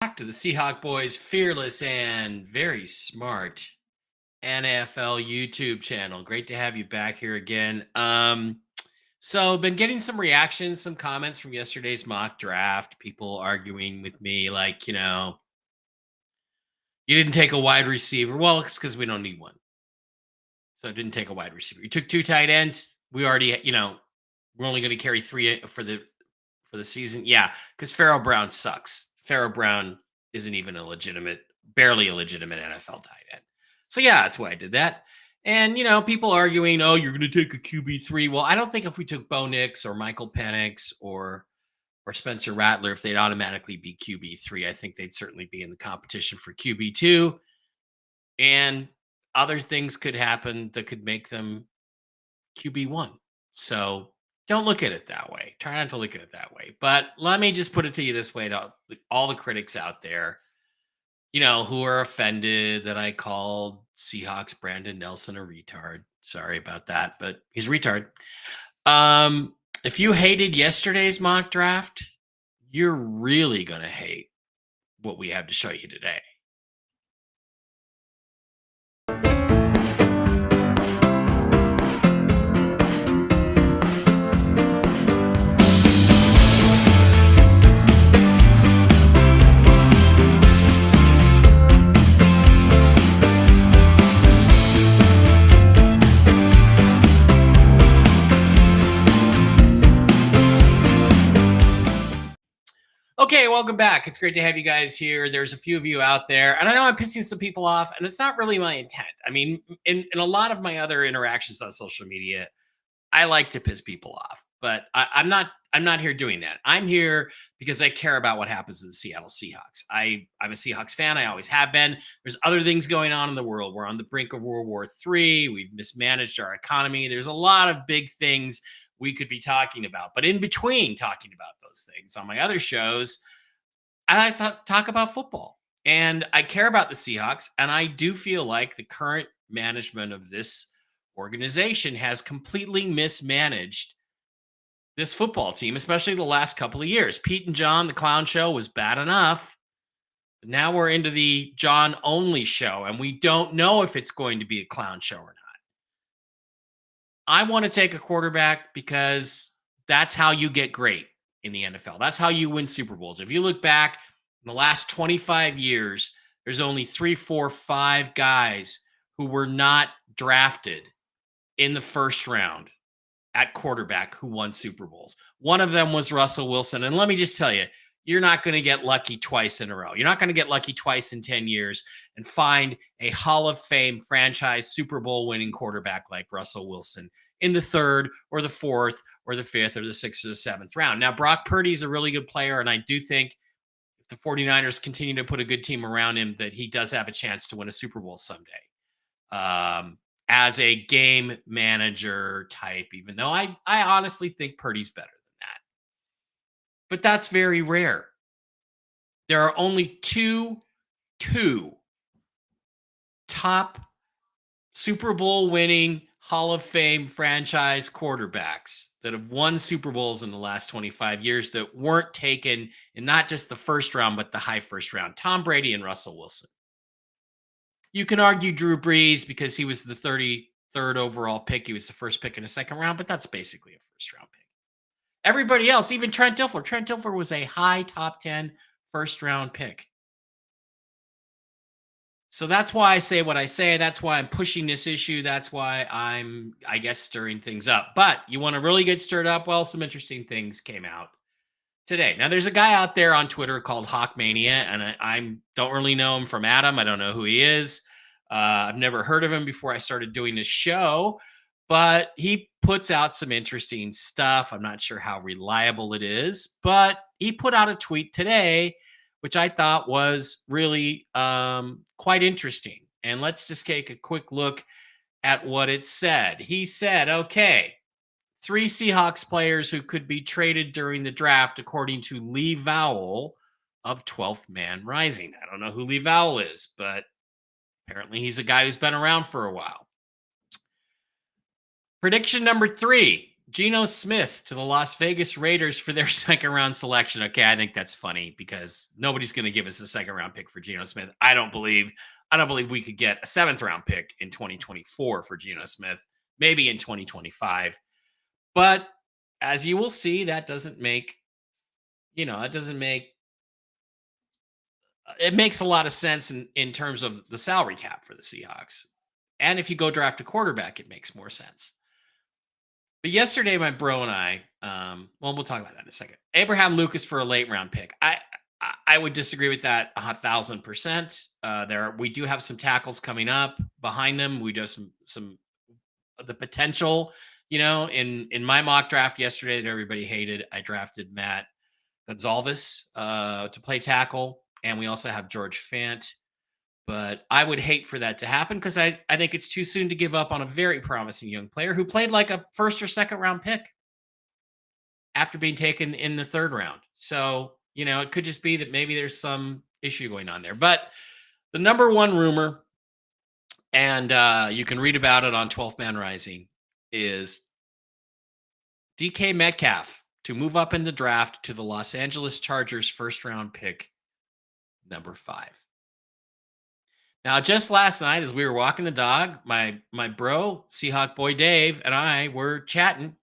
Back to the Seahawk Boys fearless and very smart NFL YouTube channel. Great to have you back here again. So been getting some reactions, some comments from yesterday's mock draft. People arguing with me, like, you didn't take a wide receiver. Well, it's because we don't need one. So I didn't take a wide receiver. You took two tight ends. We already, we're only going to carry three for the season. Yeah, because Pharaoh Brown sucks. Pharaoh Brown isn't even barely a legitimate NFL tight end. So yeah, that's why I did that. And people arguing, oh, you're going to take a QB3. Well, I don't think if we took Bo Nix or Michael Penix or Spencer Rattler, if they'd automatically be QB3. I think they'd certainly be in the competition for QB2. And other things could happen that could make them QB1. So don't look at it that way. Try not to look at it that way. But let me just put it to you this way to all the critics out there, who are offended that I called Seahawks Brandon Nelson a retard. Sorry about that, but he's a retard. If you hated yesterday's mock draft, you're really going to hate what we have to show you today. Okay, welcome back. It's great to have you guys here. There's a few of you out there, and I know I'm pissing some people off, and it's not really my intent. I mean, in a lot of my other interactions on social media, I like to piss people off, but I'm not here doing that. I'm here because I care about what happens to the Seattle Seahawks. I'm a Seahawks fan. I always have been. There's other things going on in the world. We're on the brink of World War III. We've mismanaged our economy. There's a lot of big things we could be talking about. But in between talking about those things on my other shows, I like to talk about football. And I care about the Seahawks. And I do feel like the current management of this organization has completely mismanaged this football team, especially the last couple of years. Pete and John, the clown show, was bad enough. But now we're into the John only show, and we don't know if it's going to be a clown show or not. I want to take a quarterback because that's how you get great in the NFL. That's how you win Super Bowls. If you look back in the last 25 years, there's only 3, 4, 5 guys who were not drafted in the first round at quarterback who won Super Bowls. One of them was Russell Wilson. And let me just tell you, you're not going to get lucky twice in a row. You're not going to get lucky twice in 10 years and find a Hall of Fame franchise Super Bowl winning quarterback like Russell Wilson in the 3rd or the 4th or the 5th or the 6th or the 7th round. Now, Brock Purdy is a really good player, and I do think if the 49ers continue to put a good team around him, that he does have a chance to win a Super Bowl someday. As a game manager type, even though I honestly think Purdy's better than that. But that's very rare. There are only two top Super Bowl winning Hall of Fame franchise quarterbacks that have won Super Bowls in the last 25 years that weren't taken in not just the first round, but the high first round: Tom Brady and Russell Wilson. You can argue Drew Brees because he was the 33rd overall pick. He was the first pick in the second round, but that's basically a first round pick. Everybody else, even Trent Dilfer. Trent Dilfer was a high top 10 first round pick. So that's why I say what I say. That's why I'm pushing this issue. That's why I'm, I guess, stirring things up. But you want to really get stirred up? Well, some interesting things came out today. Now, there's a guy out there on Twitter called Hawkmania, and I don't really know him from Adam. I don't know who he is. I've never heard of him before I started doing this show, but he puts out some interesting stuff. I'm not sure how reliable it is, but he put out a tweet today, which I thought was really quite interesting. And let's just take a quick look at what it said. He said, okay, 3 Seahawks players who could be traded during the draft, according to Lee Vowell of 12th Man Rising. I don't know who Lee Vowell is, but apparently he's a guy who's been around for a while. Prediction number 3. Geno Smith to the Las Vegas Raiders for their second round selection. Okay, I think that's funny because nobody's going to give us a second round pick for Geno Smith. I don't believe we could get a seventh round pick in 2024 for Geno Smith, maybe in 2025. But as you will see, that doesn't make, that doesn't make it makes a lot of sense in terms of the salary cap for the Seahawks. And if you go draft a quarterback, it makes more sense. But yesterday, my bro and I, well, we'll talk about that in a second. Abraham Lucas for a late round pick. I would disagree with that 1,000%. We do have some tackles coming up behind them. We do have some of the potential. In my mock draft yesterday that everybody hated, I drafted Matt Gonzalez to play tackle, and we also have George Fant. But I would hate for that to happen because I think it's too soon to give up on a very promising young player who played like a first or second round pick after being taken in the third round. So, it could just be that maybe there's some issue going on there. But the number one rumor, and you can read about it on 12th Man Rising, is DK Metcalf to move up in the draft to the Los Angeles Chargers first round pick, number 5. Now, just last night, as we were walking the dog, my bro, Seahawk boy Dave, and I were chatting,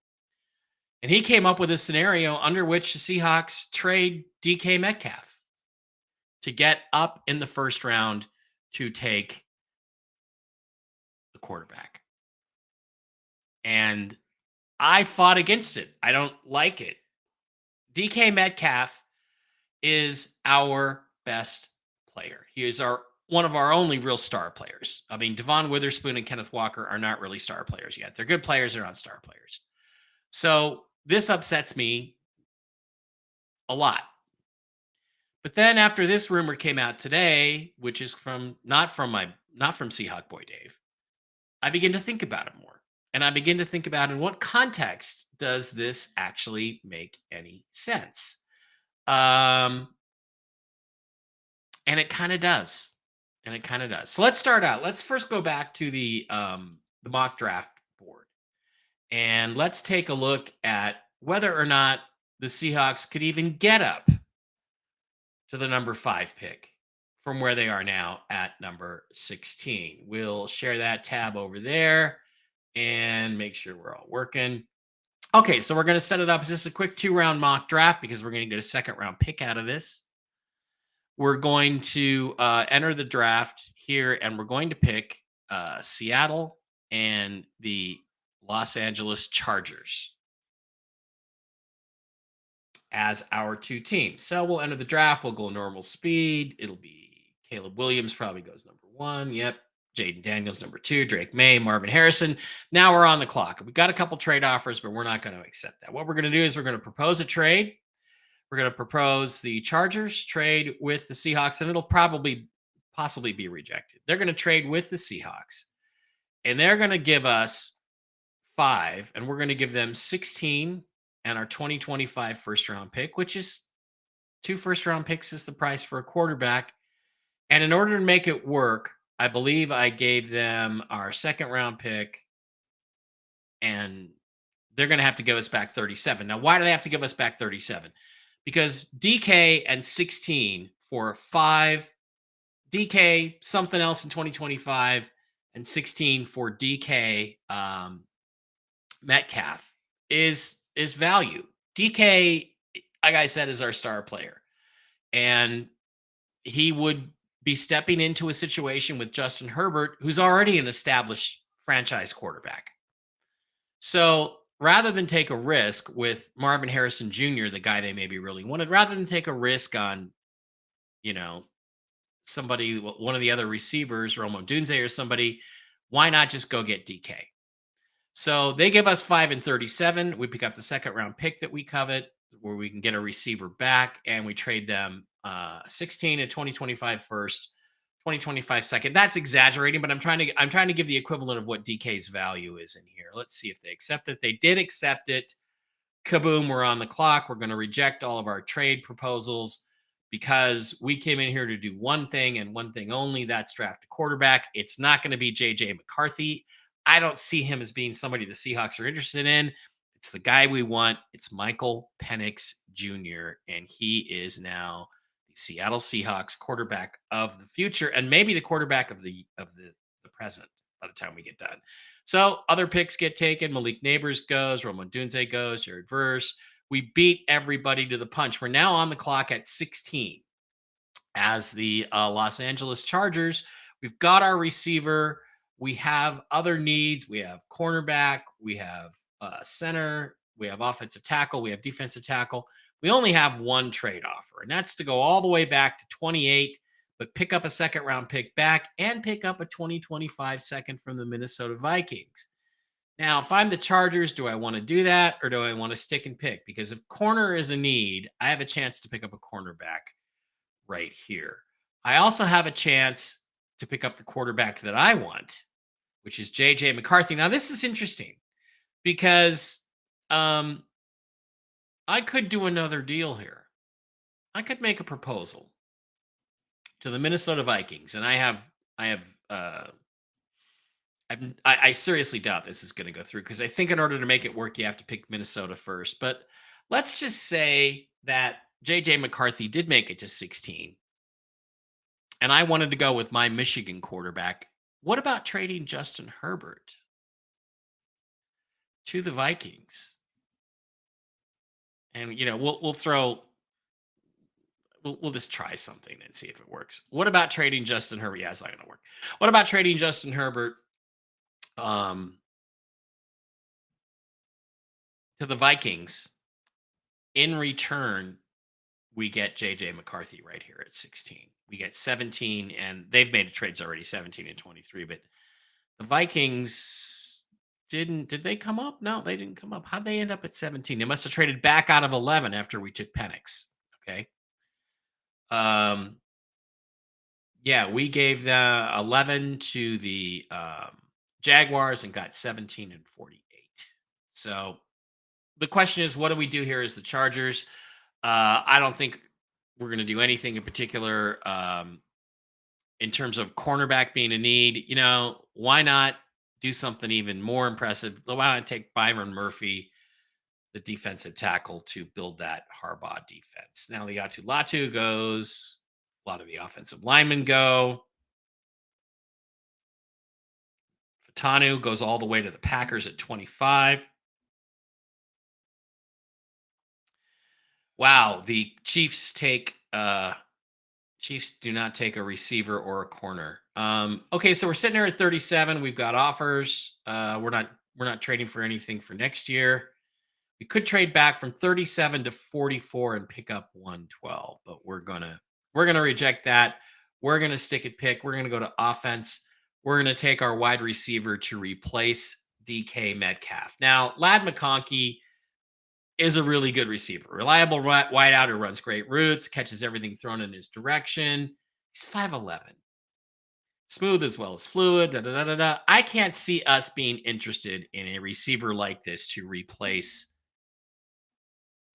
and he came up with a scenario under which the Seahawks trade DK Metcalf to get up in the first round to take the quarterback. And I fought against it. I don't like it. DK Metcalf is our best player. He is one of our only real star players. I mean, Devon Witherspoon and Kenneth Walker are not really star players yet. They're good players. They're not star players. So this upsets me a lot. But then after this rumor came out today, which is not from Seahawk boy Dave, I begin to think about it more. And I begin to think about in what context does this actually make any sense? And it kind of does. So let's start out. Let's first go back to the mock draft board. And let's take a look at whether or not the Seahawks could even get up to the number 5 pick from where they are now at number 16. We'll share that tab over there and make sure we're all working. Okay, so we're going to set it up as just a quick 2-round mock draft because we're going to get a second round pick out of this. We're going to enter the draft here, and we're going to pick Seattle and the Los Angeles Chargers as our 2 teams. So we'll enter the draft. We'll go normal speed. It'll be Caleb Williams probably goes number 1. Yep. Jaden Daniels number 2. Drake May, Marvin Harrison. Now we're on the clock. We got a couple trade offers, but we're not going to accept that. What we're going to do is we're going to propose a trade. We're going to propose the Chargers trade with the Seahawks, and it'll possibly be rejected. They're going to trade with the Seahawks, and they're going to give us 5, and we're going to give them 16 and our 2025 first-round pick, which is 2 first-round picks is the price for a quarterback. And in order to make it work, I believe I gave them our second-round pick, and they're going to have to give us back 37. Now, why do they have to give us back 37? Because DK and 16 for 5, DK something else in 2025, and 16 for DK Metcalf is value. DK, like I said, is our star player, and he would be stepping into a situation with Justin Herbert, who's already an established franchise quarterback. So rather than take a risk with Marvin Harrison Jr., the guy they maybe really wanted, rather than take a risk on, somebody, one of the other receivers, Romo Dunze or somebody, why not just go get DK? So they give us 5 and 37. We pick up the second round pick that we covet, where we can get a receiver back, and we trade them 16 and 2025 first, 2025 second. That's exaggerating, but I'm trying to give the equivalent of what DK's value is in here. Let's see if they accept it. They did accept it. Kaboom, we're on the clock. We're going to reject all of our trade proposals because we came in here to do one thing and one thing only. That's draft a quarterback. It's not going to be JJ McCarthy. I don't see him as being somebody the Seahawks are interested in. It's the guy we want. It's Michael Penix Jr., and he is now the Seattle Seahawks quarterback of the future, and maybe the quarterback of the present by the time we get done. So other picks get taken. Malik Neighbors goes, Roman Dunze goes, Jared Verse. We beat everybody to the punch. We're now on the clock at 16 as the Los Angeles Chargers. We've got our receiver. We have other needs. We have cornerback. We have center. We have offensive tackle. We have defensive tackle. We only have one trade offer, and that's to go all the way back to 28, but pick up a second round pick back and pick up a 2025 second from the Minnesota Vikings. Now, if I'm the Chargers, do I want to do that or do I want to stick and pick? Because if corner is a need, I have a chance to pick up a cornerback right here. I also have a chance to pick up the quarterback that I want, which is JJ McCarthy. Now, this is interesting because I could do another deal here. I could make a proposal to the Minnesota Vikings, and I seriously doubt this is going to go through because I think in order to make it work, you have to pick Minnesota first. But let's just say that JJ McCarthy did make it to 16, and I wanted to go with my Michigan quarterback. What about trading Justin Herbert to the Vikings? And we'll just try something and see if it works. What about trading Justin Herbert? Yeah, it's not going to work. What about trading Justin Herbert um, to the Vikings? In return, we get JJ McCarthy right here at 16. We get 17, and they've made trades already, 17 and 23. But the Vikings did they come up? No, they didn't come up. How'd they end up at 17? They must have traded back out of 11 after we took Penix. Okay. Yeah, we gave the 11 to the Jaguars and got 17 and 48. So the question is, what do we do here as the Chargers? I don't think we're going to do anything in particular in terms of cornerback being a need. Why not do something even more impressive? Why not take Byron Murphy, the defensive tackle, to build that Harbaugh defense? Now, Liatu Latu goes. A lot of the offensive linemen go. Fatanu goes all the way to the Packers at 25. Wow, the Chiefs do not take a receiver or a corner. Okay, so we're sitting here at 37. We've got offers. We're not trading for anything for next year. We could trade back from 37 to 44 and pick up 112, but we're gonna reject that. We're gonna stick at pick. We're gonna go to offense. We're gonna take our wide receiver to replace DK Metcalf. Now, Lad McConkey is a really good receiver, reliable wideout who runs great routes, catches everything thrown in his direction. He's 5'11", smooth as well as fluid. Da, da, da, da, da. I can't see us being interested in a receiver like this to replace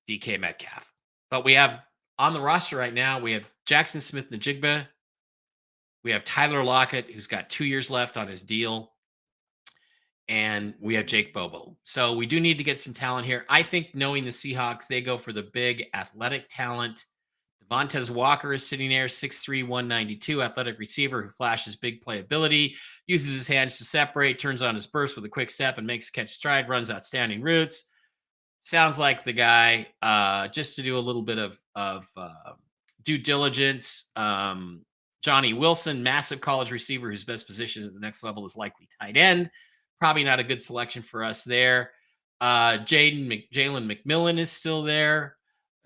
DK Metcalf. But we have on the roster right now, we have Jackson Smith-Njigba. We have Tyler Lockett, who's got 2 years left on his deal. And we have Jake Bobo. So we do need to get some talent here. I think, knowing the Seahawks, they go for the big athletic talent. Devontae Walker is sitting there, 6'3", 192, athletic receiver who flashes big playability, uses his hands to separate, turns on his burst with a quick step and makes catch stride, runs outstanding routes. Sounds like the guy. Just to do a little bit of due diligence. Johnny Wilson, massive college receiver whose best position at the next level is likely tight end. Probably not a good selection for us there. Jalen McMillan is still there.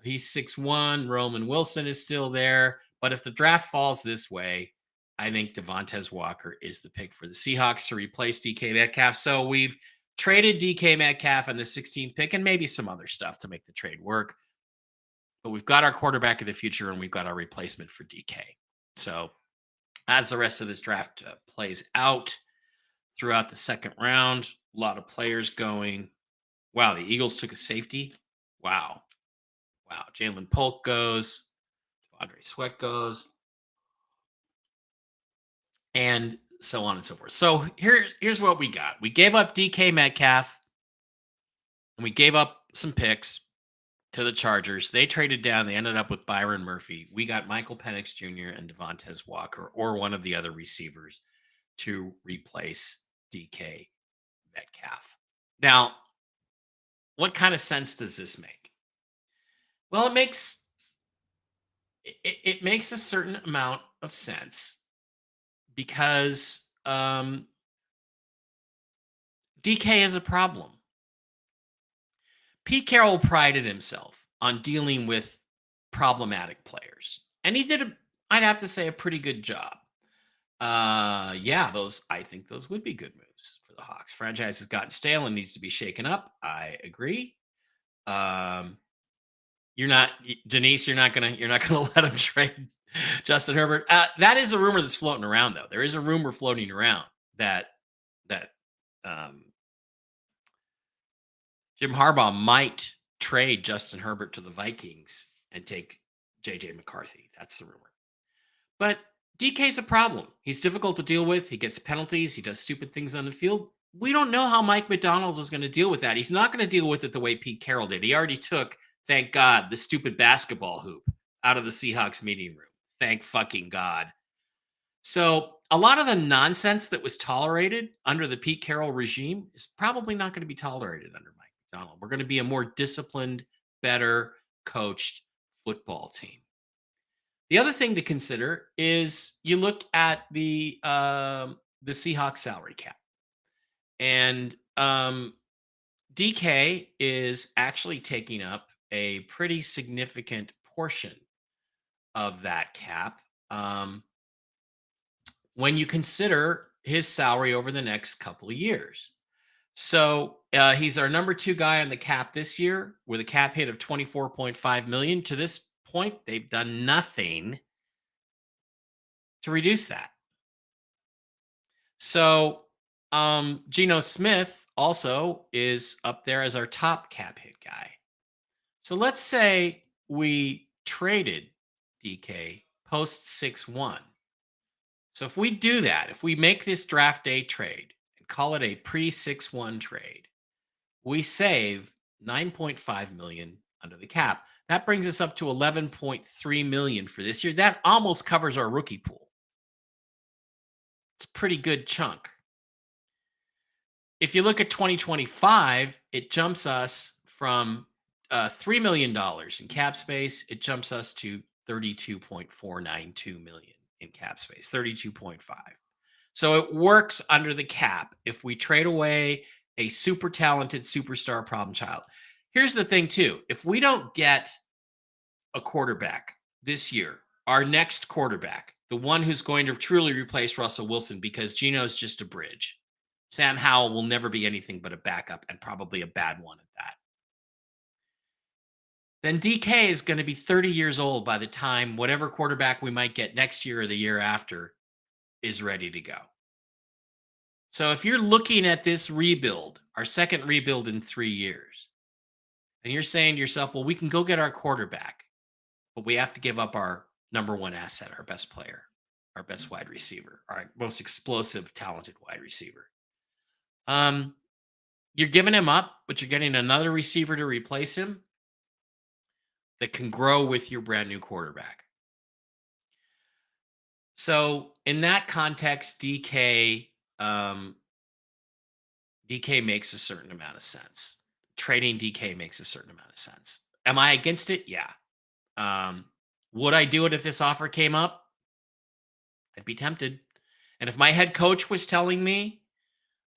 He's 6'1". Roman Wilson is still there. But if the draft falls this way, I think Devontae Walker is the pick for the Seahawks to replace DK Metcalf. So we've traded DK Metcalf in the 16th pick and maybe some other stuff to make the trade work. But we've got our quarterback of the future and we've got our replacement for DK. So as the rest of this draft plays out throughout the second round, a lot of players going. Wow, the Eagles took a safety. Wow. Jalen Polk goes. Andre Sweat goes. And so on and so forth. So here's what we got. We gave up DK Metcalf and we gave up some picks to the Chargers. They traded down. They ended up with Byron Murphy. We got Michael Penix Jr. and Devontae Walker, or one of the other receivers, to replace DK Metcalf. Now, what kind of sense does this make? Well, it makes a certain amount of sense because DK is a problem. Pete Carroll prided himself on dealing with problematic players, and he did I'd have to say, a pretty good job. Yeah, those I think those would be good moves for the Hawks. Franchise has gotten stale and needs to be shaken up. I agree. Um, Denise. You're not gonna let him trade Justin Herbert. That is a rumor that's floating around, though. There is a rumor floating around that um, Jim Harbaugh might trade Justin Herbert to the Vikings and take JJ McCarthy. That's the rumor. But DK's a problem. He's difficult to deal with. He gets penalties. He does stupid things on the field. We don't know how Mike McDonald is going to deal with that. He's not going to deal with it the way Pete Carroll did. He already took, thank God, the stupid basketball hoop out of the Seahawks meeting room. Thank fucking God. So a lot of the nonsense that was tolerated under the Pete Carroll regime is probably not going to be tolerated under Mike McDonald. We're going to be a more disciplined, better coached football team. The other thing to consider is you look at the Seahawks salary cap, and DK is actually taking up a pretty significant portion of that cap. When you consider his salary over the next couple of years. So he's our number 2 guy on the cap this year with a cap hit of 24.5 million. To this point, they've done nothing to reduce that. So Geno Smith also is up there as our top cap hit guy. So let's say we traded DK post 6-1. So if we do that, if we make this draft day trade and call it a pre 6-1 trade, we save 9.5 million under the cap. That brings us up to 11.3 million for this year. That almost covers our rookie pool. It's a pretty good chunk. If you look at 2025, it jumps us from $3 million in cap space. It jumps us to 32.492 million in cap space, 32.5. So it works under the cap if we trade away a super talented superstar problem child. Here's the thing, too. If we don't get a quarterback this year, our next quarterback, the one who's going to truly replace Russell Wilson, because Geno's just a bridge. Sam Howell will never be anything but a backup, and probably a bad one at that. Then DK is going to be 30 years old by the time whatever quarterback we might get next year or the year after is ready to go. So if you're looking at this rebuild, our second rebuild in 3 years, and you're saying to yourself, well, we can go get our quarterback, but we have to give up our number 1 asset, our best player, our best wide receiver, our most explosive, talented wide receiver. You're giving him up, but you're getting another receiver to replace him that can grow with your brand new quarterback. So in that context, DK makes a certain amount of sense. Trading DK makes a certain amount of sense. Am I against it? Yeah. Would I do it if this offer came up? I'd be tempted. And if my head coach was telling me,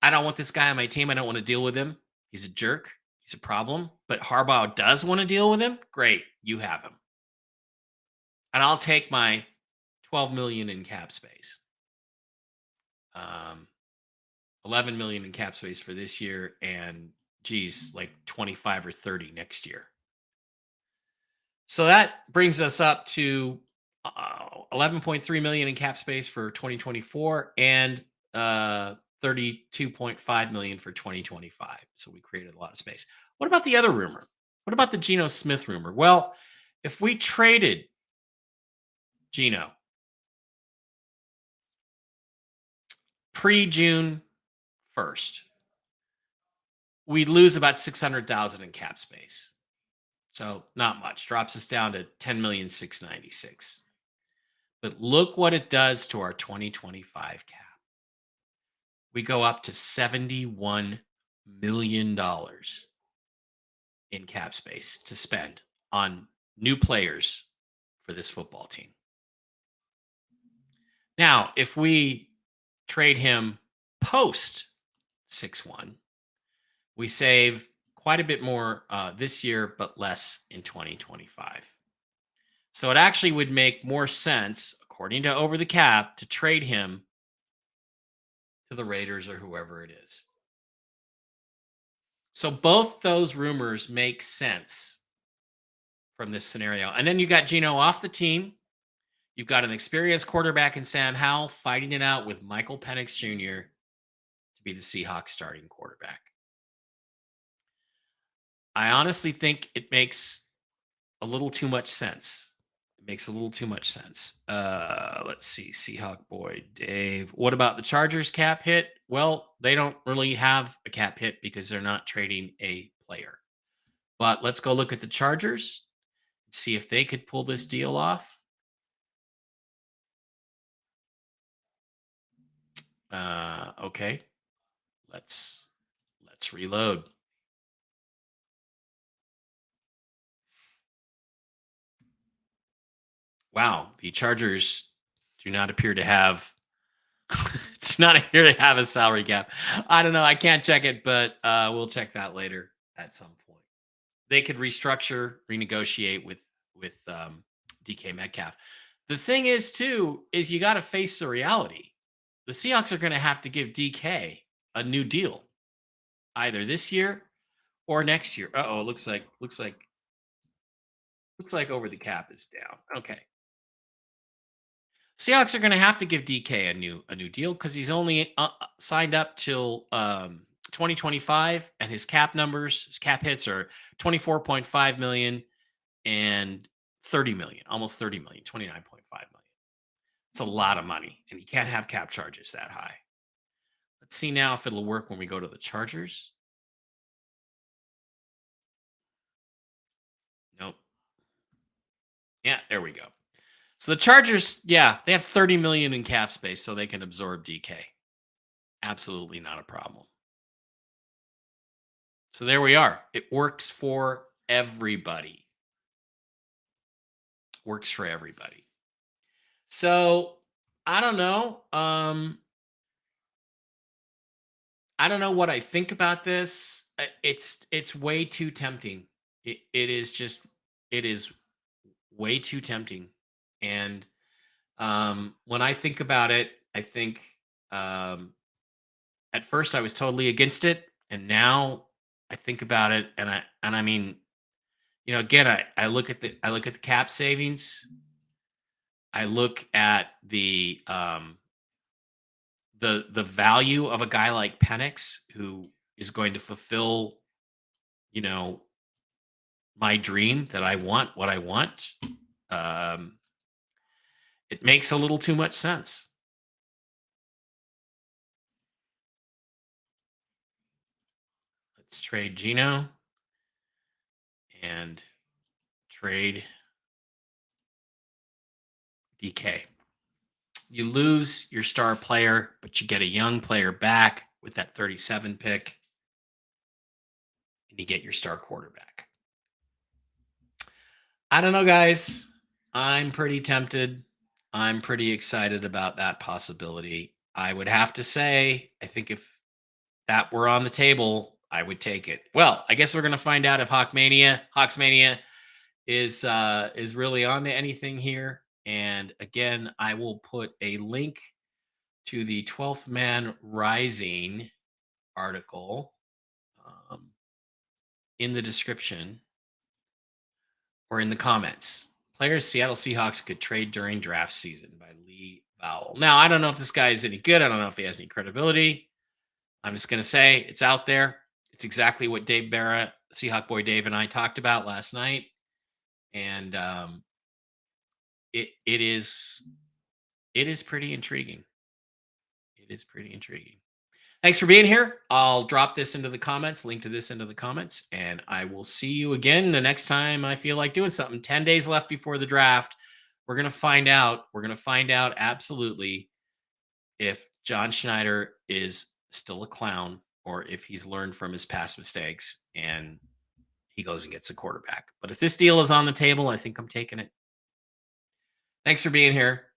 I don't want this guy on my team, I don't want to deal with him, he's a jerk, he's a problem, but Harbaugh does want to deal with him, great, you have him. And I'll take my 12 million in cap space. 11 million in cap space for this year, and geez, like 25 or 30 next year. So that brings us up to 11.3 million in cap space for 2024 and 32.5 million for 2025. So we created a lot of space. What about the other rumor? What about the Geno Smith rumor? Well, if we traded Geno pre-June 1st, we lose about 600,000 in cap space. So not much. Drops us down to 10,696,000. But look what it does to our 2025 cap. We go up to $71 million in cap space to spend on new players for this football team. Now, if we trade him post 6-1, we save quite a bit more this year, but less in 2025. So it actually would make more sense, according to Over the Cap, to trade him to the Raiders or whoever it is. So both those rumors make sense from this scenario. And then you got Gino off the team. You've got an experienced quarterback in Sam Howell fighting it out with Michael Penix Jr. to be the Seahawks starting quarterback. I honestly think it makes a little too much sense. It makes a little too much sense. Let's see. Seahawk boy, Dave. What about the Chargers cap hit? Well, they don't really have a cap hit because they're not trading a player. But let's go look at the Chargers and see if they could pull this deal off. Okay. Let's reload. Wow, the Chargers do not appear to have it's not here to have a salary cap. I don't know. I can't check it, but we'll check that later at some point. They could restructure, renegotiate with DK Metcalf. The thing is, too, is you got to face the reality. The Seahawks are going to have to give DK a new deal, either this year or next year. Oh, looks like over the cap is down. Okay. Seahawks are going to have to give DK a new deal because he's only signed up till 2025, and his cap hits are 24.5 million and 30 million, almost 30 million, 29.5 million. It's a lot of money, and you can't have cap charges that high. Let's see now if it'll work when we go to the Chargers. Nope. Yeah, there we go. So the Chargers, yeah, they have 30 million in cap space, so they can absorb DK. Absolutely not a problem. So there we are. It works for everybody. Works for everybody. So I don't know. I don't know what I think about this. It's way too tempting. It is way too tempting. And when I think about it, I think at first I was totally against it, and now I think about it, and I mean, again, I look at the cap savings. I look at the value of a guy like Penix, who is going to fulfill, you know, my dream that I want, what I want. Um, it makes a little too much sense. Let's trade Gino and trade DK. You lose your star player, but you get a young player back with that 37 pick, and you get your star quarterback. I don't know, guys. I'm pretty tempted. I'm pretty excited about that possibility. I would have to say, I think if that were on the table, I would take it. Well, I guess we're gonna find out if Hawksmania is really on to anything here. And again, I will put a link to the 12th Man Rising article in the description or in the comments. Players Seattle Seahawks could trade during draft season by Lee Vowell. Now, I don't know if this guy is any good. I don't know if he has any credibility. I'm just going to say it's out there. It's exactly what Dave Barra, Seahawk boy Dave, and I talked about last night. And it is pretty intriguing. It is pretty intriguing. Thanks for being here. I'll drop this into the comments, link to this into the comments, and I will see you again the next time I feel like doing something. 10 days left before the draft. We're going to find out. We're going to find out absolutely if John Schneider is still a clown or if he's learned from his past mistakes and he goes and gets a quarterback. But if this deal is on the table, I think I'm taking it. Thanks for being here.